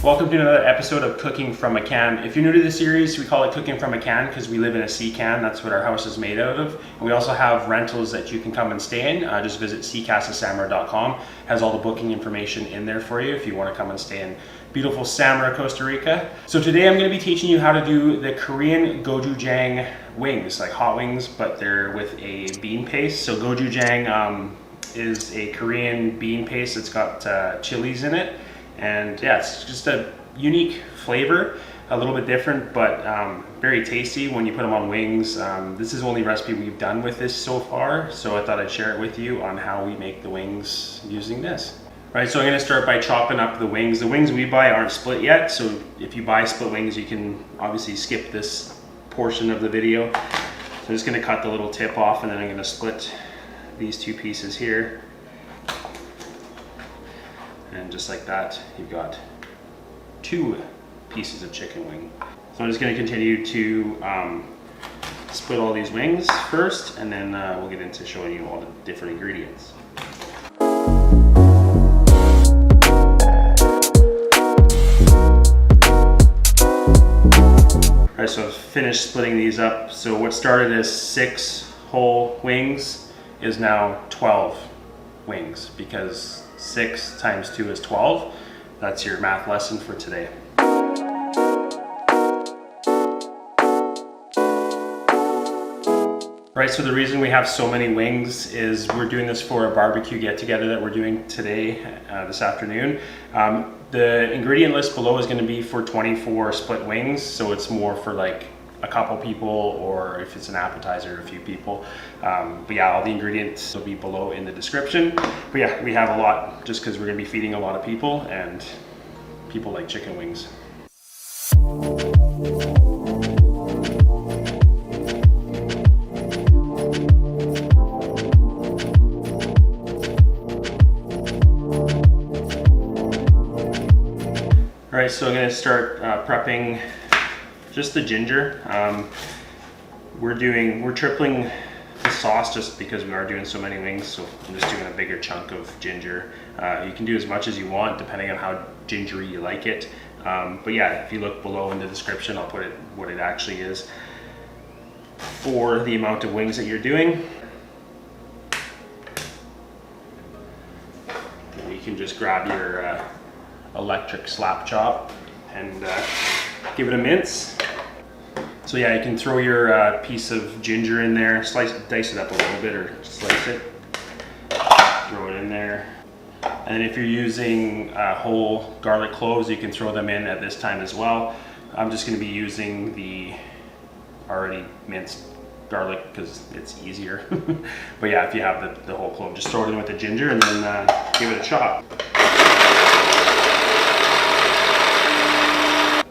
Welcome to another episode of Cooking from a Can. If you're new to the series, we call it Cooking from a Can because we live in a sea can. That's what our house is made out of. And we also have rentals that you can come and stay in. Just visit seacasasamara.com. Has all the booking information in there for you if you want to come and stay in beautiful Samara, Costa Rica. So today I'm going to be teaching you how to do the Korean Gochujang wings, like hot wings, but they're with a bean paste. So Gochujang is a Korean bean paste that's got chilies in it. And yeah, it's just a unique flavor, a little bit different, but very tasty when you put them on wings. This is the only recipe we've done with this so far, so I thought I'd share it with you on how we make the wings using this. All right, so I'm gonna start by chopping up the wings. The wings we buy aren't split yet, so if you buy split wings, you can obviously skip this portion of the video. So I'm just gonna cut the little tip off, and then I'm gonna split these two pieces here. And just like that, you've got two pieces of chicken wing. So I'm just going to continue to split all these wings first, and then we'll get into showing you all the different ingredients. All right, so I've finished splitting these up. So what started as 6 whole wings is now 12 wings, because 6 times 2 is 12. That's your math lesson for today. Right, so the reason we have so many wings is we're doing this for a barbecue get-together that we're doing today, this afternoon. The ingredient list below is going to be for 24 split wings, so it's more for like a couple people, or if it's an appetizer, a few people. But yeah, all the ingredients will be below in the description. But yeah, we have a lot just because we're gonna be feeding a lot of people, and people like chicken wings. All right, so I'm gonna start prepping just the ginger. We're tripling the sauce just because we are doing so many wings, so I'm just doing a bigger chunk of ginger. You can do as much as you want depending on how gingery you like it. But yeah, if you look below in the description, I'll put it what it actually is for the amount of wings that you're doing. And you can just grab your electric slap chop and give it a mince. So yeah, you can throw your piece of ginger in there, dice it up a little bit, or slice it, throw it in there. And then if you're using whole garlic cloves, you can throw them in at this time as well. I'm just going to be using the already minced garlic because it's easier. But yeah, if you have the whole clove, just throw it in with the ginger and then give it a chop.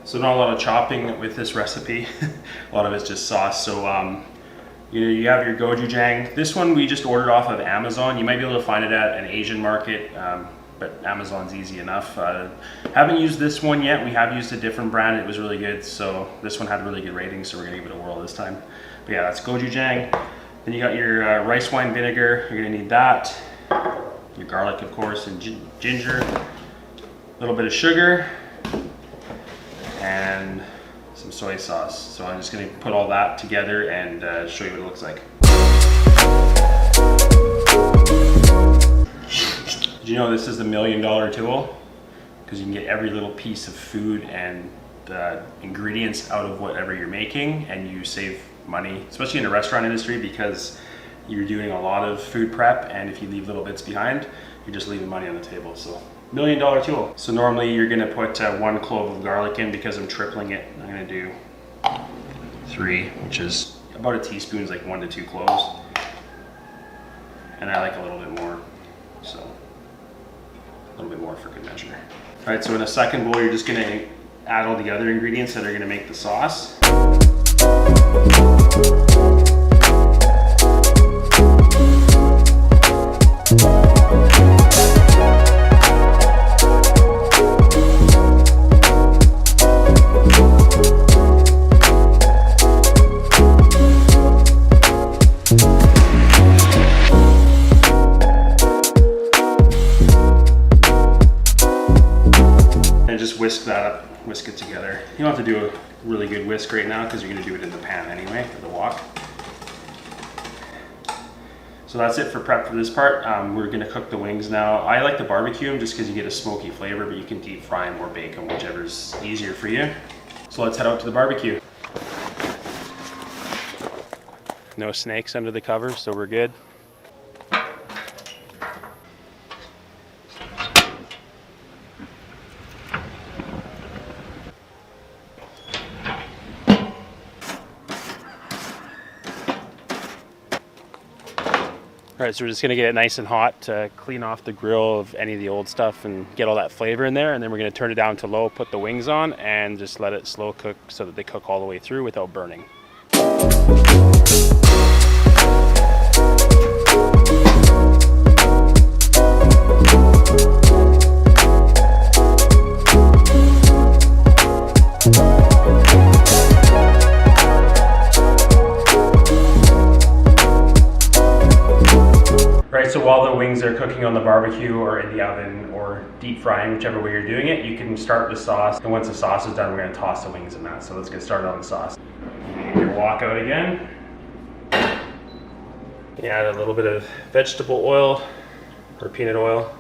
So not a lot of chopping with this recipe. A lot of it's just sauce. So you have your gochujang. This one we just ordered off of Amazon. You might be able to find it at an Asian market, but Amazon's easy enough. Haven't used this one yet. We have used a different brand. It was really good. So this one had really good ratings, so we're gonna give it a whirl this time. But yeah, that's gochujang. Then you got your rice wine vinegar. You're gonna need that. Your garlic, of course, and ginger. A little bit of sugar. And some soy sauce. So I'm just going to put all that together and show you what it looks like. Did you know this is the $1 million tool? Because you can get every little piece of food and ingredients out of whatever you're making, and you save money, especially in the restaurant industry, because you're doing a lot of food prep, and if you leave little bits behind, you're just leaving money on the table. So $1 million tool. So normally you're gonna put 1 clove of garlic in. Because I'm tripling it, I'm gonna do 3, which is about a teaspoon, is like 1 to 2 cloves. And I like a little bit more, so a little bit more for good measure. All right, so in a second bowl, you're just gonna add all the other ingredients that are gonna make the sauce. then just whisk that up, whisk it together. You don't have to do a really good whisk right now because you're gonna do it in the pan anyway for the wok. So that's it for prep for this part. We're gonna cook the wings now. I like to barbecue them just because you get a smoky flavor, but you can deep fry them or bake them, whichever's easier for you. So let's head out to the barbecue. No snakes under the cover, so we're good. All right, so we're just gonna get it nice and hot to clean off the grill of any of the old stuff and get all that flavor in there. And then we're gonna turn it down to low, put the wings on, and just let it slow cook so that they cook all the way through without burning. So while the wings are cooking on the barbecue or in the oven or deep frying, whichever way you're doing it, you can start the sauce. And once the sauce is done, we're gonna toss the wings in that. So let's get started on the sauce. Get your wok out again. You add a little bit of vegetable oil or peanut oil.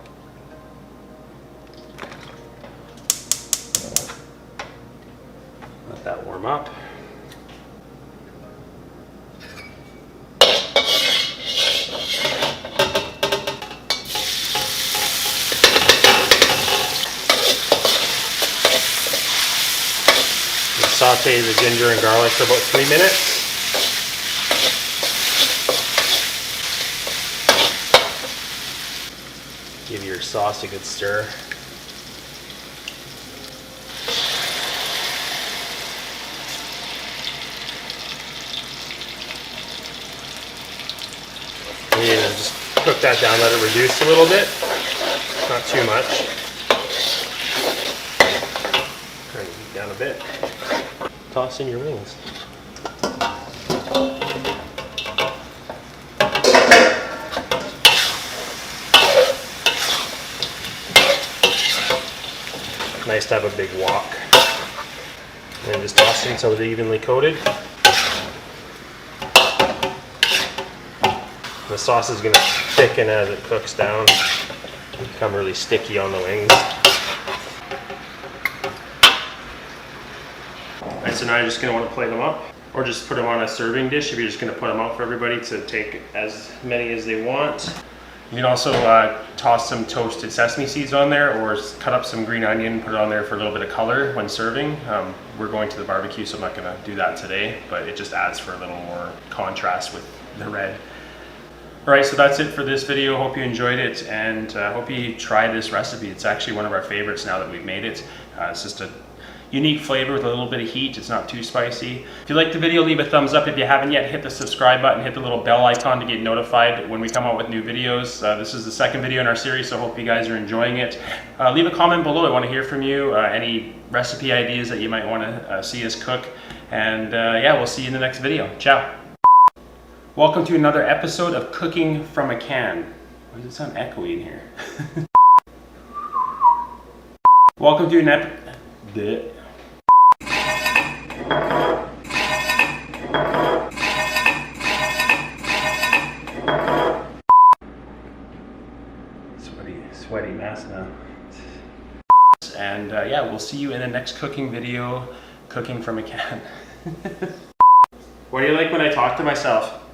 Let that warm up. Saute the ginger and garlic for about 3 minutes. Give your sauce a good stir. And just cook that down, let it reduce a little bit, not too much. Turn the heat down a bit. Toss in your wings. Nice to have a big wok. And then just toss in so they're evenly coated. The sauce is going to thicken as it cooks down, become really sticky on the wings. Alright, so now you're just going to want to plate them up, or just put them on a serving dish if you're just going to put them out for everybody to take as many as they want. You can also toss some toasted sesame seeds on there, or cut up some green onion, put it on there for a little bit of color when serving. We're going to the barbecue, so I'm not going to do that today, but it just adds for a little more contrast with the red. Alright, so that's it for this video. Hope you enjoyed it, and hope you try this recipe. It's actually one of our favorites now that we've made it. It's just a unique flavor with a little bit of heat. It's not too spicy. If you liked the video, leave a thumbs up. If you haven't yet, hit the subscribe button, hit the little bell icon to get notified when we come out with new videos. This is the second video in our series, so I hope you guys are enjoying it. Leave a comment below. I want to hear from you. Any recipe ideas that you might want to see us cook. And yeah, we'll see you in the next video. Ciao. Welcome to another episode of Cooking from a Can. Why does it sound echoey in here? Welcome to an sweaty mess now. And yeah, we'll see you in the next cooking video, Cooking from a Can. What do you like when I talk to myself?